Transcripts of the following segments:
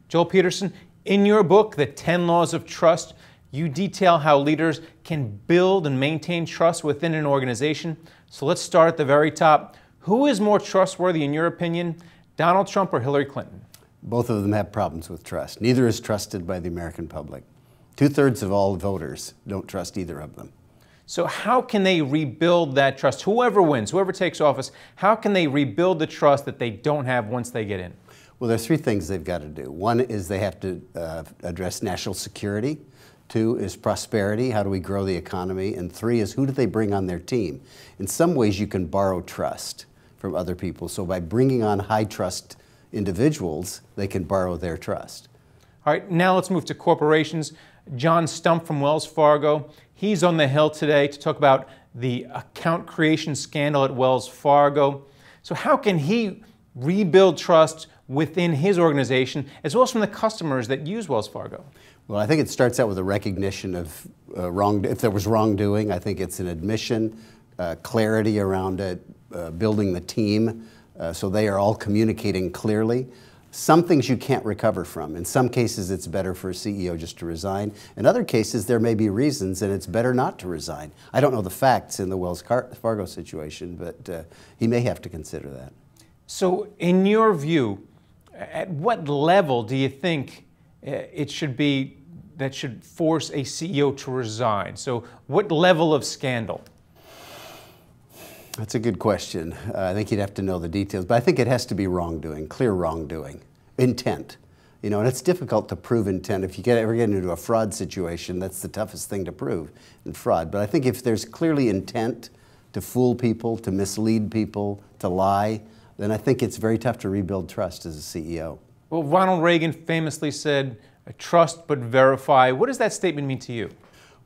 Joel Peterson, in your book, The 10 Laws of Trust, you detail how leaders can build and maintain trust within an organization. So let's start at the very top. Who is more trustworthy in your opinion, Donald Trump or Hillary Clinton? Both of them have problems with trust. Neither is trusted by the American public. 2/3 of all voters don't trust either of them. So how can they rebuild that trust? Whoever wins, whoever takes office, how can they rebuild the trust that they don't have once they get in? Well, there's 3 things they've got to do. One is they have to address national security. 2 is prosperity, how do we grow the economy? And 3 is who do they bring on their team? In some ways you can borrow trust from other people. So by bringing on high trust individuals, they can borrow their trust. All right, now let's move to corporations. John Stumpf from Wells Fargo, he's on the Hill today to talk about the account creation scandal at Wells Fargo. So how can he rebuild trust within his organization, as well as from the customers that use Wells Fargo? Well, I think it starts out with a recognition of if there was wrongdoing. I think it's an admission, clarity around it, building the team so they are all communicating clearly. Some things you can't recover from. In some cases, it's better for a CEO just to resign. In other cases, there may be reasons, and it's better not to resign. I don't know the facts in the Wells Fargo situation, but he may have to consider that. So in your view, at what level do you think it should be that should force a CEO to resign? So what level of scandal? That's a good question. I think you'd have to know the details, but I think it has to be wrongdoing, clear wrongdoing, intent. You know, and it's difficult to prove intent. If you ever get into a fraud situation, that's the toughest thing to prove in fraud. But I think if there's clearly intent to fool people, to mislead people, to lie, then I think it's very tough to rebuild trust as a CEO. Well, Ronald Reagan famously said, trust but verify. What does that statement mean to you?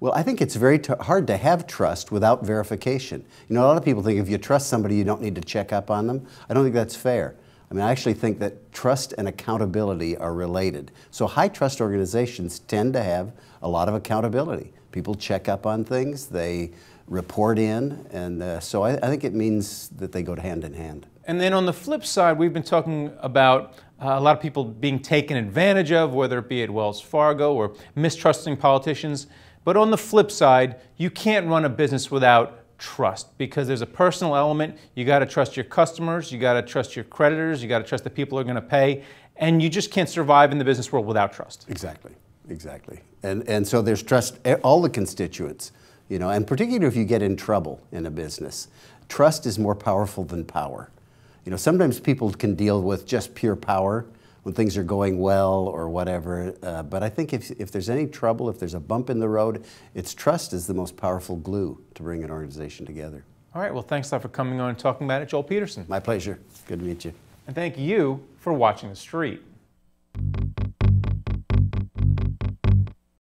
Well, I think it's very hard to have trust without verification. You know, a lot of people think if you trust somebody, you don't need to check up on them. I don't think that's fair. I mean, I actually think that trust and accountability are related. So high trust organizations tend to have a lot of accountability. People check up on things, they report in, and so I think it means that they go hand in hand. And then on the flip side, we've been talking about a lot of people being taken advantage of, whether it be at Wells Fargo or mistrusting politicians. But on the flip side, you can't run a business without trust because there's a personal element. You got to trust your customers, you got to trust your creditors, you got to trust the people who are going to pay, and you just can't survive in the business world without trust. Exactly, exactly. And so there's trust, all the constituents, you know, and particularly if you get in trouble in a business, trust is more powerful than power. You know, sometimes people can deal with just pure power when things are going well or whatever, but I think if there's any trouble, if there's a bump in the road, it's trust is the most powerful glue to bring an organization together. All right, well, thanks a lot for coming on and talking about it, Joel Peterson. My pleasure. Good to meet you. And thank you for watching The Street.